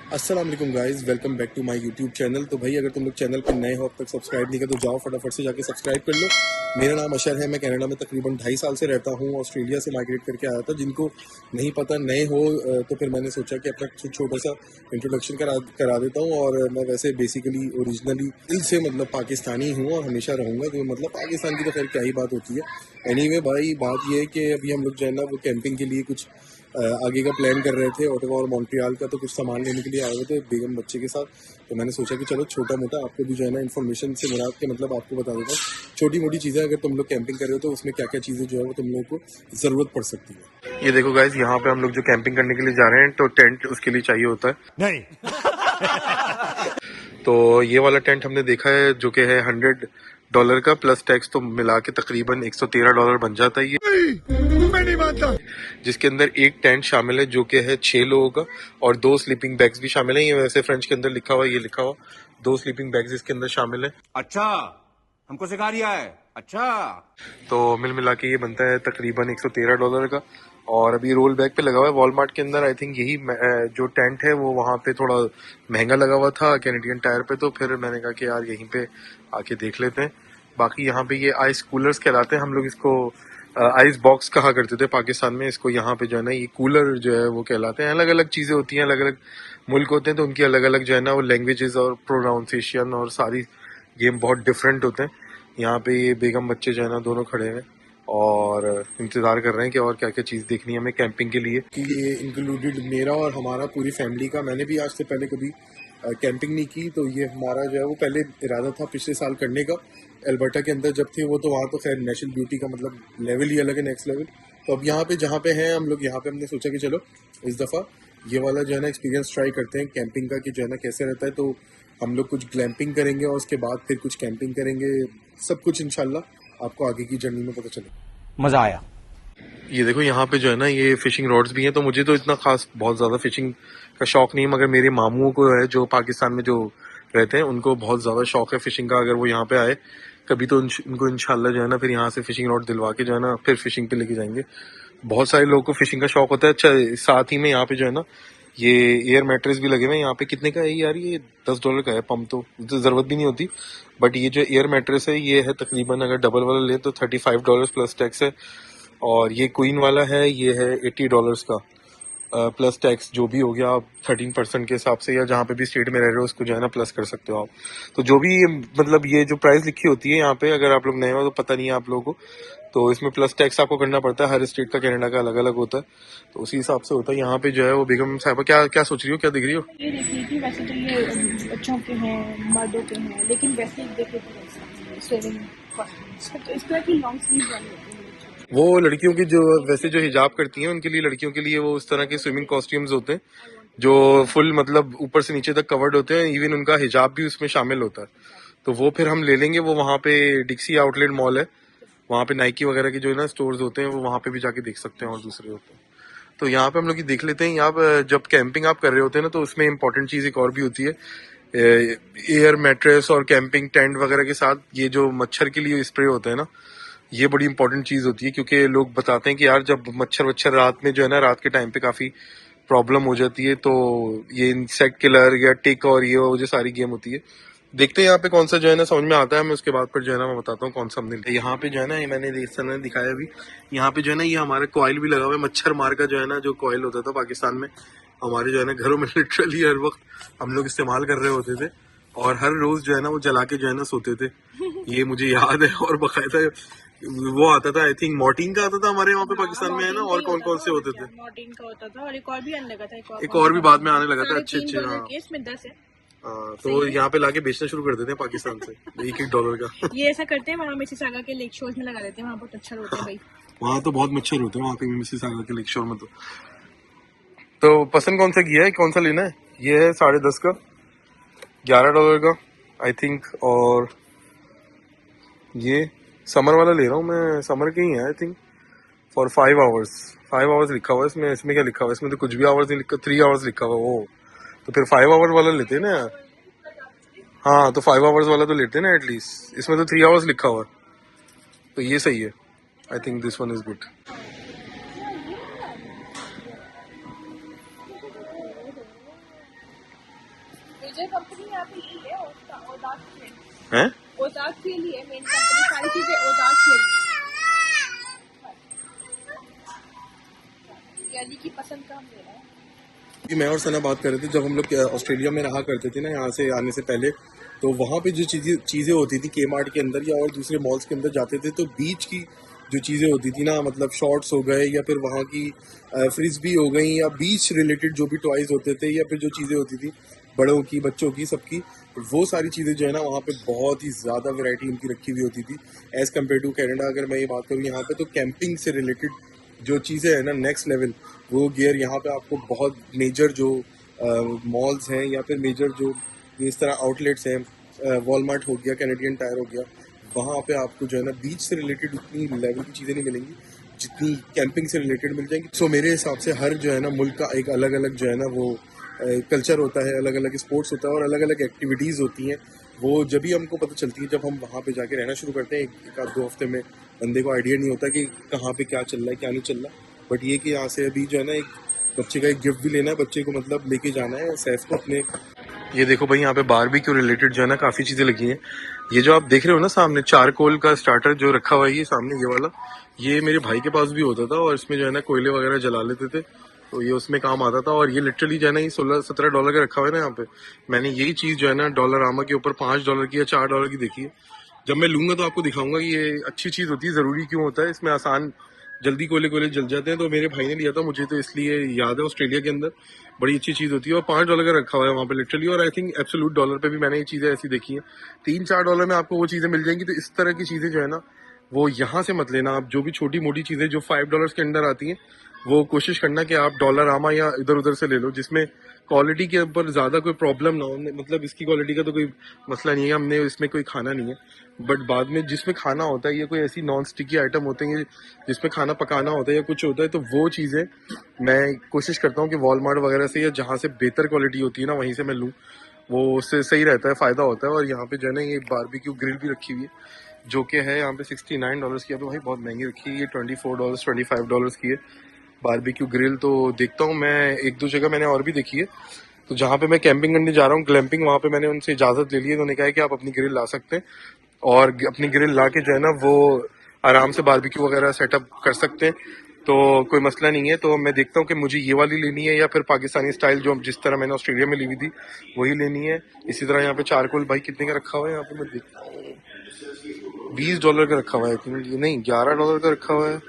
अस्सलाम वालेकुम guys, welcome back to my YouTube channel. तो भाई अगर तुम लोग चैनल पे नए हो, अब तक सब्सक्राइब नहीं किया तो जाओ फटाफट से जाके सब्सक्राइब कर लो। मेरा नाम अशर है, मैं कनाडा में तकरीबन 2.5 साल से रहता हूँ। ऑस्ट्रेलिया से माइग्रेट करके आया था। जिनको नहीं पता, नए हो तो फिर मैंने सोचा कि अपना छोटा सा इंट्रोडक्शन करा देता हूँ। और मैं वैसे बेसिकली ओरिजिनली दिल से मतलब पाकिस्तानी हूँ और हमेशा रहूँगा। तो मतलब पाकिस्तान की तो खैर क्या ही बात होती है। एनीवे भाई, बात ये है कि अभी हम लोग जो है ना वो कैंपिंग के लिए कुछ आगे का प्लान कर रहे थे, ओटावा और मॉन्ट्रियल का। तो कुछ सामान लेने के लिए आए हुए थे बेगम बच्चे के साथ। तो मैंने सोचा कि चलो छोटा मोटा आपको भी जो है ना इन्फॉर्मेशन से मुराद के मतलब आपको बता देता हूँ। छोटी मोटी चीज़ें अगर तुम लोग कैंपिंग कर रहे हो तो उसमें क्या क्या चीज़ें जो है वो तुम लोगों को ज़रूरत पड़ सकती है। ये देखो गाइज, यहाँ पे हम लोग जो कैंपिंग करने के लिए जा रहे हैं तो टेंट उसके लिए चाहिए होता है। नहीं। तो ये वाला टेंट हमने देखा है जो कि है $100 का, प्लस टैक्स तो मिला के तकरीबन $113 बन जाता है ये। मैं नहीं मानता। जिसके अंदर एक टेंट शामिल है जो कि है 6 लोगों का, और 2 स्लीपिंग बैग्स भी शामिल है। ये वैसे फ्रेंच के अंदर लिखा हुआ है, ये लिखा हुआ 2 स्लीपिंग बैग्स इसके अंदर शामिल है। अच्छा, हमको सिखा रिया है। अच्छा, तो मिल मिला के ये बनता है तकरीबन $113 का। और अभी रोल बैग पे लगा हुआ है वॉलमार्ट के अंदर। आई थिंक यही जो टेंट है वो वहाँ पे थोड़ा महंगा लगा हुआ था कैनेडियन टायर पे। तो फिर मैंने कहा कि यार यहीं पे आके देख लेते हैं। बाकी यहाँ पे ये आइस कूलर्स कहलाते हैं, हम लोग इसको आइस बॉक्स कहा करते थे पाकिस्तान में। इसको यहाँ पे जो है ना ये कूलर जो है वो कहलाते हैं। अलग अलग चीजें होती हैं, अलग अलग मुल्क होते हैं तो उनकी अलग अलग जो है ना वो लैंग्वेजेस और प्रोनाउंसिएशन और सारी गेम बहुत डिफरेंट होते हैं। यहाँ पे ये बेगम बच्चे जो है ना दोनों खड़े हैं और इंतजार कर रहे हैं कि और क्या क्या चीज़ देखनी है हमें कैंपिंग के लिए। कि ये इंक्लूडेड मेरा और हमारा पूरी फैमिली का। मैंने भी आज से पहले कभी कैंपिंग नहीं की, तो ये हमारा जो है वो पहले इरादा था पिछले साल करने का। एल्बर्टा के अंदर जब थे वो, तो वहाँ तो खैर नेचुरल ब्यूटी का मतलब लेवल ही अलग है, नेक्स्ट लेवल। तो अब यहाँ पे जहाँ पे हैं हम लोग, यहाँ पे हमने सोचा कि चलो इस दफ़ा ये वाला जो है ना एक्सपीरियंस ट्राई करते हैं कैंपिंग का, कि जो है ना कैसे रहता है। तो हम लोग कुछ ग्लैम्पिंग करेंगे और उसके बाद फिर कुछ कैंपिंग करेंगे। सब कुछ इंशाल्लाह आपको आगे की जर्नी में पता चलेगा। मजा आया। ये देखो यहाँ पे जो है ना ये फिशिंग रॉड्स भी हैं। तो मुझे तो इतना खास बहुत ज़्यादा फिशिंग का शौक नहीं है, मगर मेरे मामूओं को है जो पाकिस्तान में जो रहते हैं उनको बहुत ज़्यादा शौक है फिशिंग का। अगर वो यहाँ पे आए कभी तो उनको इंशाल्लाह जो है ना फिर यहाँ से फिशिंग रॉड दिलवा के जो है ना फिर फिशिंग पे लेके जाएंगे। बहुत सारे लोगों को फिशिंग का शौक होता है। अच्छा, साथ ही में यहाँ पे जो है ना ये एयर मैट्रेस भी लगे हुए हैं। यहाँ पे कितने का है यार? ये $10 का है। पंप तो जरूरत भी नहीं होती, बट ये जो एयर मैट्रेस है ये है तकरीबन, अगर डबल वाला ले तो $35 प्लस टैक्स है। और ये क्वीन वाला है, ये है $80 का प्लस टैक्स। जो भी हो गया आप 13% के हिसाब से, या जहाँ पे भी स्टेट में रह रहे हो उसको जो है ना प्लस कर सकते हो आप। तो जो भी मतलब ये जो प्राइस लिखी होती है यहाँ पे, अगर आप लोग नए हो तो पता नहीं है आप लोगों को, तो इसमें प्लस टैक्स आपको करना पड़ता है। हर स्टेट का कनाडा का अलग अलग होता है, तो उसी हिसाब से होता है। यहाँ पे जो है वो बेगम साहिबा क्या क्या सोच रही हो, क्या दिख रही हो? ये देख रही थी, वैसे तो ये बच्चों के हैं, मर्दों के हैं, लेकिन वैसे ही देखे तो स्विमिंग कॉस्ट्यूम्स तो इस तरह की लॉन्ग स्लीव वाली होती है। वो लड़कियों की जो वैसे जो हिजाब करती हैं उनके लिए, लड़कियों के लिए वो उस तरह के स्विमिंग कॉस्ट्यूम्स होते हैं जो फुल मतलब ऊपर से नीचे तक कवर्ड होते हैं। इवन उनका हिजाब भी उसमें शामिल होता है। तो वो फिर हम ले लेंगे। वो वहाँ पे डिक्सी आउटलेट मॉल है, वहाँ पे नाइकी वगैरह के जो है ना स्टोर्स होते हैं, वो वहाँ पे भी जाके देख सकते हैं और दूसरे होते हैं। तो यहाँ पे हम लोग ये देख लेते हैं। यहाँ पे जब कैंपिंग आप कर रहे होते हैं ना तो उसमें इंपॉर्टेंट चीज एक और भी होती है, एयर मैट्रेस और कैंपिंग टेंट वगैरह के साथ ये जो मच्छर के लिए स्प्रे होता है ना, ये बड़ी इंपॉर्टेंट चीज होती है। क्योंकि लोग बताते हैं कि यार जब मच्छर वच्छर रात में जो है ना रात के टाइम पे काफी प्रॉब्लम हो जाती है, तो ये इंसेक्ट किलर या टिक और ये वो जो सारी गेम होती है। देखते हैं यहाँ पे कौन सा जो है ना समझ में आता है हमें, उसके बाद फिर जो है ना मैं बताता हूँ कौन सा हमने। यहाँ पे जो है ना ये मैंने इस समय दिखाया अभी, यहाँ पे जो है ना ये हमारे कॉइल भी लगा हुआ है। मच्छर मार का जो है ना जो कॉइल होता था पाकिस्तान में, हमारे जो है ना घरों में लिटरली हर वक्त हम लोग इस्तेमाल कर रहे होते थे, और हर रोज जो है ना वो जला के जो है ना सोते थे। ये मुझे याद है। और बकायदा वो आता था, आई थिंक मॉर्टिन का आता था हमारे यहाँ पे पाकिस्तान में, है ना। और कौन कौन से होते थे? मॉर्टिन का होता था, और एक और भी आने लगा था। एक और भी बाद में आने लगा था। अच्छे अच्छे, हाँ। इसमें 10 है। तो वो यहाँ पे लाके बेचना शुरू कर देते हैं पाकिस्तान से $1 का। ये ऐसा करते हैं, वहाँ मिसिसागा के लेक शोर्स में लगा देते हैं, वहाँ बहुत अच्छा होता है भाई। वहाँ तो बहुत मच्छर होते हैं वहाँ पे मिसिसागा के लेक शोर में। तो पसंद कौन सा किया है, कौन सा लेना है? ये है $10.5 का, $11 का आई थिंक। और ये समर वाला ले रहा हूँ मैं, समर के ही है I think, for 5 hours. 5 hours लिखा हुआ है इसमें। इसमें क्या लिखा हुआ है? इसमें तो कुछ भी आवर्स नहीं लिखा, 3 आवर्स लिखा हुआ है वो। तो फिर 5 आवर वाला लेते हैं ना यार। हाँ, तो 5 आवर्स वाला तो लेते हैं ना एटलीस्ट। इसमें तो 3 आवर्स लिखा हुआ है, तो ये सही है। I think this one is good. Major company यहाँ पे यही है, ओजाक से। हैं? ओजाक के लिए मेन कंपनी, सारी चीजें ओजाक से। यानी कि पसंद का मेरा है। कि मैं और सना बात कर रहे थे, जब हम लोग ऑस्ट्रेलिया में रहा करते थे ना यहाँ से आने से पहले, तो वहाँ पे जो चीज़ें होती थी के मार्ट के अंदर या और दूसरे मॉल्स के अंदर जाते थे, तो बीच की जो चीज़ें होती थी ना, मतलब शॉर्ट्स हो गए या फिर वहाँ की फ्रिस्बी हो गई या बीच रिलेटेड जो भी टॉयज़ होते थे या फिर जो चीज़ें होती थी बड़ों की बच्चों की सबकी, वो सारी चीज़ें जो है ना वहाँ पे बहुत ही ज़्यादा वैरायटी उनकी रखी हुई होती थी एज़ कम्पेयर टू कनाडा। अगर मैं ये बात करूँ यहाँ पे, तो कैंपिंग से रिलेटेड जो चीज़ें हैं ना नेक्स्ट लेवल, वो गियर यहाँ पे आपको बहुत मेजर जो मॉल्स हैं या फिर मेजर जो इस तरह आउटलेट्स हैं, वॉलमार्ट हो गया, कैनेडियन टायर हो गया, वहाँ पे आपको जो है ना बीच से रिलेटेड उतनी लेवल की चीज़ें नहीं मिलेंगी जितनी कैंपिंग से रिलेटेड मिल जाएंगी। सो मेरे हिसाब से हर जो है ना मुल्क का एक अलग अलग जो है ना वो कल्चर होता है, अलग अलग स्पोर्ट्स होता है और अलग अलग एक्टिविटीज़ होती हैं। वो जब भी हमको पता चलती है जब हम वहाँ पे जाके रहना शुरू करते हैं। एक आध 2 हफ्ते में बंदे को आइडिया नहीं होता कि कहाँ पे क्या चल रहा है क्या नहीं चल रहा, बट ये कि यहाँ से अभी जो है ना एक बच्चे का एक गिफ्ट भी लेना है, बच्चे को मतलब लेके जाना है सैफ को अपने। ये देखो भाई, यहाँ पे बारबेक्यू रिलेटेड जो है ना काफी चीजें लगी हैं। ये जो आप देख रहे हो ना सामने, चारकोल का स्टार्टर जो रखा हुआ है ये सामने, ये वाला, ये मेरे भाई के पास भी होता था और इसमें जो है ना कोयले वगैरह जला लेते थे, तो ये उसमें काम आता था। और ये लिटरली जो है ना ये $16-17 का रखा हुआ है ना यहाँ पे। मैंने यही चीज जो है ना डॉलर आमा के ऊपर $5 की या $4 की देखी है। जब मैं लूंगा तो आपको दिखाऊंगा कि ये अच्छी चीज होती है, जरूरी क्यों होता है, इसमें आसान जल्दी कोयले कोयले जल जाते हैं। तो मेरे भाई ने लिया था, मुझे तो इसलिए याद है ऑस्ट्रेलिया के अंदर बड़ी अच्छी चीज होती है। और $5 का रखा हुआ है वहाँ पे लिटरली, और आई थिंक एब्सोल्यूट डॉलर पे भी मैंने ये चीजें ऐसी देखी हैं। $3-4 में आपको वो चीजें मिल जाएंगी। तो इस तरह की चीजें जो है ना वो यहाँ से मत लेना आप। जो भी छोटी मोटी चीजें जो $5 के अंदर आती हैं, वो कोशिश करना कि आप डॉलर आमा या इधर उधर से ले लो, जिसमें क्वालिटी के ऊपर ज्यादा कोई प्रॉब्लम ना हो। मतलब इसकी क्वालिटी का तो कोई मसला नहीं है, हमने इसमें कोई खाना नहीं है, बट बाद में जिसमें खाना होता है, ये कोई ऐसी नॉन स्टिकी आइटम होते हैं जिसमें खाना पकाना होता है या कुछ होता है, तो वो चीजें मैं कोशिश करता हूँ कि वॉलमार्ट वगैरह से या जहाँ से बेहतर क्वालिटी होती है ना वहीं से मैं लूँ, वो उससे सही रहता है, फायदा होता है। और यहाँ पे जो है ना ये बारबेक्यू ग्रिल भी रखी हुई है, जो कि है यहाँ पे $69 की है। तो भाई बहुत महंगी रखी है, ये $24 $25 की है बारबेक्यू ग्रिल। तो देखता हूँ मैं, 1-2 जगह मैंने और भी देखी है, तो जहाँ पे मैं कैंपिंग करने जा रहा हूँ ग्लैम्पिंग, वहाँ पे मैंने उनसे इजाजत ले ली है। उन्होंने कहा है कि आप अपनी ग्रिल ला सकते हैं और अपनी ग्रिल ला के जो है ना वो आराम से बारबेक्यू वगैरह सेटअप कर सकते हैं, तो कोई मसला नहीं है। तो मैं देखता हूँ कि मुझे ये वाली लेनी है या फिर पाकिस्तानी स्टाइल जो जिस तरह मैंने ऑस्ट्रेलिया में ली हुई थी वही लेनी है। इसी तरह यहाँ पे चारकोल भाई कितने का रखा हुआ है यहाँ पे, मैं देखता हूँ $20 का रखा हुआ है, नहीं $11 का रखा हुआ है।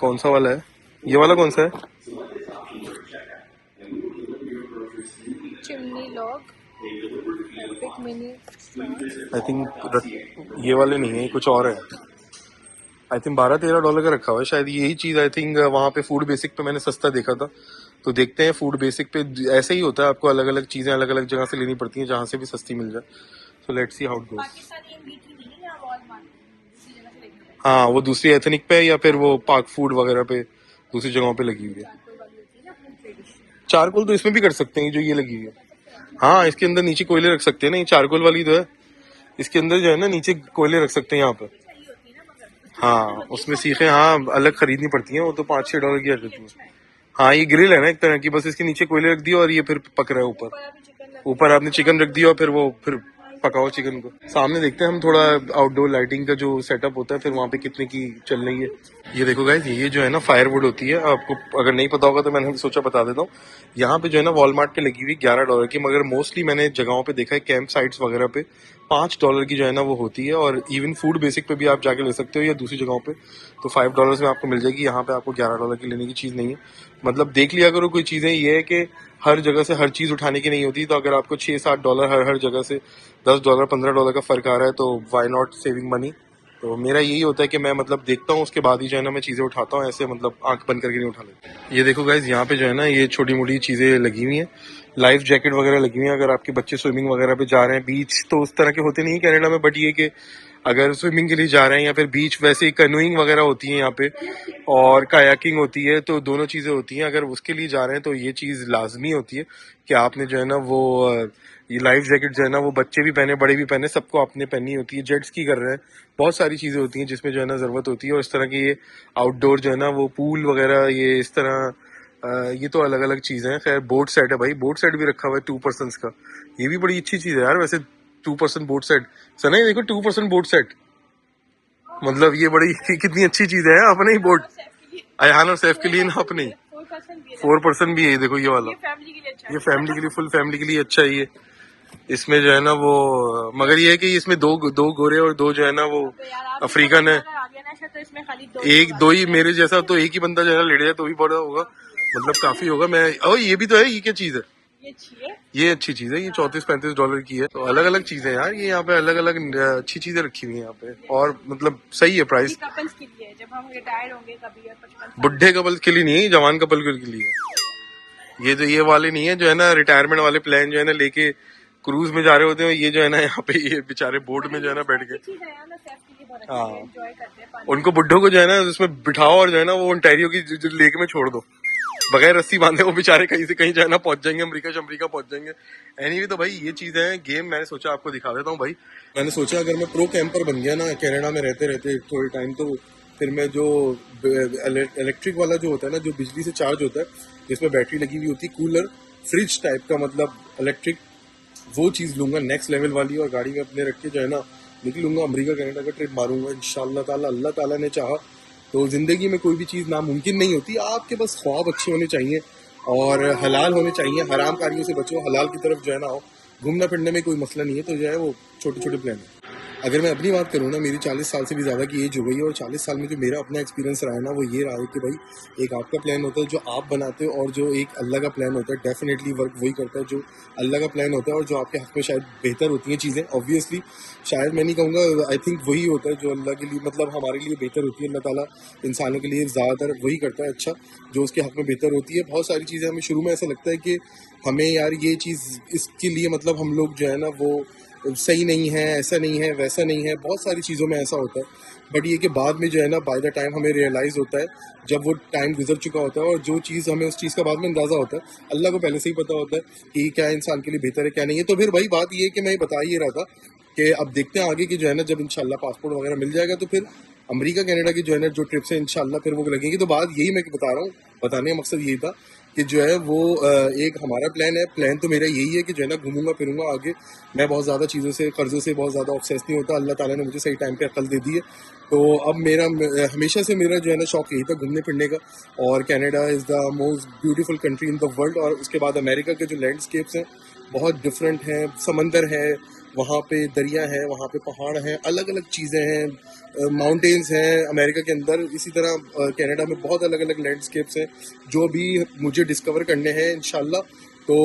कौन सा वाला है, ये वाला कौन सा है? Chimney log, epic mini, I think ये वाले नहीं है, कुछ और है। आई थिंक $12-13 का रखा हुआ है शायद। यही चीज आई थिंक वहाँ पे फूड बेसिक पे मैंने सस्ता देखा था। तो देखते हैं फूड बेसिक पे ऐसे ही होता है, आपको अलग अलग चीजें अलग अलग जगह से लेनी पड़ती हैं, जहाँ से भी सस्ती मिल जाए। So let's see how it goes. Pakistani MBT नहीं है यहाँ वॉलमार्ट, दूसरी जगह से लेके आए। हाँ, वो दूसरी एथनिक पे या फिर वो पाक फूड वगैरह पे दूसरी जगहों पे लगी हुई है। चारकोल वाली होती है ना अपनी ट्रेडिशनल। चारकोल तो इसमें भी कर सकते हैं जो ये लगी हुई है। हाँ, इसके अंदर नीचे कोयले रख सकते हैं ना, ये चारकोल वाली तो है, इसके अंदर जो है ना नीचे कोयले रख सकते हैं यहाँ पे। सही होती है ना मगर। हाँ, उसमें सीखें, हाँ अलग खरीदनी पड़ती हैं, वो तो $5-6 की आ जाती है। हाँ, ये ग्रिल है ना एक तरह की, बस इसके नीचे कोयले रख दिया और ये फिर पक रहा है ऊपर। ऊपर अभी चिकन ऊपर आपने चिकन रख दिया और फिर वो फिर पकाओ चिकन को। सामने देखते हैं हम थोड़ा आउटडोर लाइटिंग का जो सेटअप होता है, फिर वहाँ पे कितने की चल रही है। ये देखो गाइस, ये जो है ना फायरवुड होती है, आपको अगर नहीं पता होगा तो मैंने सोचा बता देता हूँ। यहाँ पे जो है ना वॉलमार्ट पे लगी हुई $11 की, मगर मोस्टली मैंने जगहों पे देखा है कैंप साइट्स वगैरह पे $5 की जो है ना वो होती है। और इवन फूड बेसिक पे भी आप जाके ले सकते हो या दूसरी जगहों पे, तो $5 में आपको मिल जाएगी। यहाँ पे आपको $11 की लेने की चीज नहीं है। मतलब देख लिया करो, कोई चीजें ये है कि हर जगह से हर चीज उठाने की नहीं होती। तो अगर आपको $6-7 हर जगह से $10-15 का फर्क आ रहा है, तो वाई नॉट सेविंग मनी। तो मेरा यही होता है कि मैं मतलब देखता हूँ, उसके बाद ही जो है ना मैं चीजें उठाता हूँ, ऐसे मतलब आंख बंद करके नहीं उठा लेता। ये देखो गाइज, यहाँ पे जो है ना ये छोटी मोटी चीजें लगी हुई हैं, लाइफ जैकेट वगैरह लगी हुई हैं। अगर आपके बच्चे स्विमिंग वगैरह पे जा रहे हैं, बीच तो उस तरह के होते नहीं कनाडा में, बट ये कि अगर स्विमिंग के लिए जा रहे हैं या फिर बीच वैसे ही कैनोइंग वगैरह होती है यहाँ पे और कायाकिंग होती है, तो दोनों चीजें होती हैं। अगर उसके लिए जा रहे हैं तो ये चीज लाजमी होती है कि आपने जो है ना वो ये लाइफ जैकेट जो है ना वो बच्चे भी पहने बड़े भी पहने, सबको आपने पहनी होती है। जेट स्की कर रहे हैं, बहुत सारी चीजें होती हैं जिसमें जो है ना जरूरत होती है। और इस तरह की ये आउटडोर जो है ना वो पूल वगैरह, ये इस तरह ये तो अलग अलग चीजें हैं। खैर बोट सेट है भाई, बोट सेट भी रखा हुआ है 2% का, ये भी बड़ी अच्छी चीज है यार वैसे। 2% बोट सेट सना, देखो 2% बोट सेट, मतलब ये बड़ी कितनी अच्छी चीज है अपने ही बोट। अयान और सैफ के लिए ना अपने 4% भी है, ये देखो ये वाला, फैमिली के लिए अच्छा ये फैमिली के लिए, फुल फैमिली के लिए अच्छा है ये। इसमें जो है ना वो, मगर ये है कि इसमें दो गोरे और दो जो है ना वो अफ्रीकन है। तो इसमें खाली एक दो ही मेरे जैसा, तो एक ही बंदा जो है ना लेट जाए तो भी बड़ा होगा, मतलब काफी होगा। मैं और ये भी तो है, ये क्या चीज है, ये अच्छी है। ये अच्छी चीज है, ये 34-35 डॉलर की है। तो अलग अलग चीजें यार, ये यहाँ पे अलग अलग अच्छी चीजें रखी हुई है यहाँ पे, और मतलब सही है प्राइस। कपल्स के लिए जब हम रिटायर होंगे कभी 55 बुढ़े कपल के लिए नहीं है, जवान कपल के लिए है। ये जो ये वाले नहीं है जो है ना रिटायरमेंट वाले प्लान जो है ना लेके क्रूज में जा रहे होते हैं, ये जो है ना यहाँ पे ये बेचारे बोट में जो है ना बैठ के, हाँ, एंजॉय करते हैं पानी। उनको बुड्ढों को जो है ना उसमें बिठाओ और जो है ना वो ओंटारियो की लेक में छोड़ दो, बगैर रस्सी बांधे वो बेचारे कहीं से कहीं जो है ना पहुंच जाएंगे, अमेरिका पहुंच जाएंगे। एनीवे तो भाई ये चीज है गेम, मैंने सोचा आपको दिखा देता हूँ भाई। मैंने सोचा अगर मैं प्रो कैंपर बन गया ना कनाडा में रहते रहते थोड़े टाइम, तो फिर मैं जो इलेक्ट्रिक वाला जो होता है ना, जो बिजली से चार्ज होता है, जिसमें बैटरी लगी हुई होती है, कूलर फ्रिज टाइप का, मतलब इलेक्ट्रिक, वो चीज लूंगा नेक्स्ट लेवल वाली, और गाड़ी में अपने रख के जो है ना निकलूंगा, अमेरिका कनाडा का ट्रिप मारूंगा इंशाल्लाह ताला। अल्लाह ताला ने चाहा तो जिंदगी में कोई भी चीज नामुमकिन नहीं होती, आपके बस ख्वाब अच्छे होने चाहिए और हलाल होने चाहिए, हराम कारियों से बचो, हलाल की तरफ जो है ना आओ। घूमना फिरने में कोई मसला नहीं है, तो जो है वो छोटे छोटे प्लान है। अगर मैं अपनी बात करूँ ना, मेरी 40 साल से भी ज़्यादा की एज हो गई है, और 40 साल में जो मेरा अपना एक्सपीरियंस रहा है ना, वो ये रहा है कि भाई एक आपका प्लान होता है जो आप बनाते हो, और जो एक अल्लाह का प्लान होता है डेफिनेटली वर्क वही करता है जो अल्लाह का प्लान होता है, और जो आपके हक़ में शायद बेहतर होती हैं चीज़ें, ऑब्वियसली शायद मैं नहीं कहूँगा, आई थिंक वही होता है जो अल्लाह के लिए, मतलब हमारे लिए बेहतर होती है। अल्लाह ताला इंसानों के लिए ज़्यादातर वही करता है अच्छा, जो उसके हक़ में बेहतर होती है। बहुत सारी चीज़ें हमें शुरू में ऐसा लगता है कि हमें यार ये चीज़ इसके लिए, मतलब हम लोग जो है ना वो सही नहीं है, ऐसा नहीं है, वैसा नहीं है, बहुत सारी चीज़ों में ऐसा होता है। बट ये कि बाद में जो है ना बाय द टाइम हमें रियलाइज़ होता है, जब वो टाइम गुजर चुका होता है, और जो चीज़ हमें उस चीज़ का बाद में अंदाज़ा होता है, अल्लाह को पहले से ही पता होता है कि क्या इंसान के लिए बेहतर है क्या नहीं है। तो फिर भाई बात ये है कि मैं बता ये रहा था कि अब देखते हैं आगे की जो है ना, जब इंशाल्लाह पासपोर्ट वगैरह मिल जाएगा तो फिर अमेरिका कनाडा की जो है ना जो ट्रिप्स है इंशाल्लाह फिर वो लगेंगी। तो बात यही मैं बता रहा हूँ, बताने का मकसद यही था कि जो है वो एक हमारा प्लान है। प्लान तो मेरा यही है कि जो है ना घूमूंगा फिरूंगा आगे। मैं बहुत ज़्यादा चीज़ों से, कर्ज़ों से बहुत ज़्यादा ऑब्सेस नहीं होता। अल्लाह ताला ने मुझे सही टाइम पे अक्ल दे दी है। तो अब मेरा हमेशा से मेरा जो है ना शौक यही था घूमने फिरने का, और Canada is the most beautiful country in the world. और उसके बाद अमेरिका के जो लैंडस्केप्स हैं बहुत डिफरेंट हैं, समंदर है वहाँ पे, दरिया है वहाँ पे, पहाड़ हैं, अलग अलग चीज़ें हैं, माउंटेन्स हैं अमेरिका के अंदर। इसी तरह कनाडा में बहुत अलग अलग लैंडस्केप्स हैं जो भी मुझे डिस्कवर करने हैं इंशाल्लाह। तो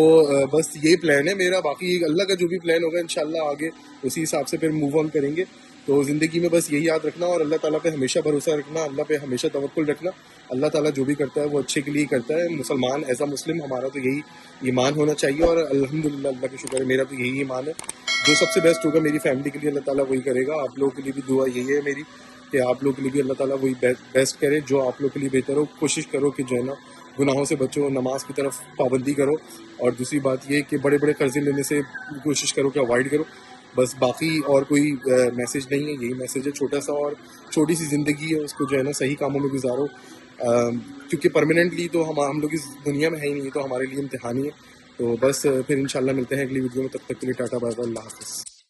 बस ये प्लान है मेरा, बाकी अल्लाह का जो भी प्लान होगा इंशाल्लाह आगे उसी हिसाब से फिर मूव ऑन करेंगे। तो ज़िंदगी में बस यही याद रखना, और अल्लाह ताला पे हमेशा भरोसा रखना, अल्लाह पे हमेशा तवक्कुल रखना। अल्लाह ताला जो भी करता है वो अच्छे के लिए करता है। मुसलमान एज अ मुस्लिम हमारा तो यही ईमान होना चाहिए, और अल्हम्दुलिल्लाह अल्लाह का शुक्र है मेरा तो यही ईमान है। जो सबसे बेस्ट होगा मेरी फैमिली के लिए अल्लाह ताला वही करेगा। आप लोगों के लिए भी दुआ यही है मेरी कि आप लोगों के लिए भी अल्लाह ताला वही बेस्ट करे, जो आप लोगों के लिए बेहतर हो। कोशिश करो कि जो है ना गुनाहों से बचो, नमाज की तरफ पाबंदी करो, और दूसरी बात ये कि बड़े बड़े कर्जे लेने से कोशिश करो कि अवॉइड करो। बस बाकी और कोई मैसेज नहीं है, यही मैसेज है छोटा सा, और छोटी सी ज़िंदगी है उसको जो है ना सही कामों में गुजारो, क्योंकि परमानेंटली तो हम लोग इस दुनिया में है ही नहीं, तो हमारे लिए इम्तिहान ही है। तो बस फिर इंशाल्लाह मिलते हैं अगली वीडियो में, तब तक के लिए टाटा बाय बाय, अल्लाह हाफ़िज़।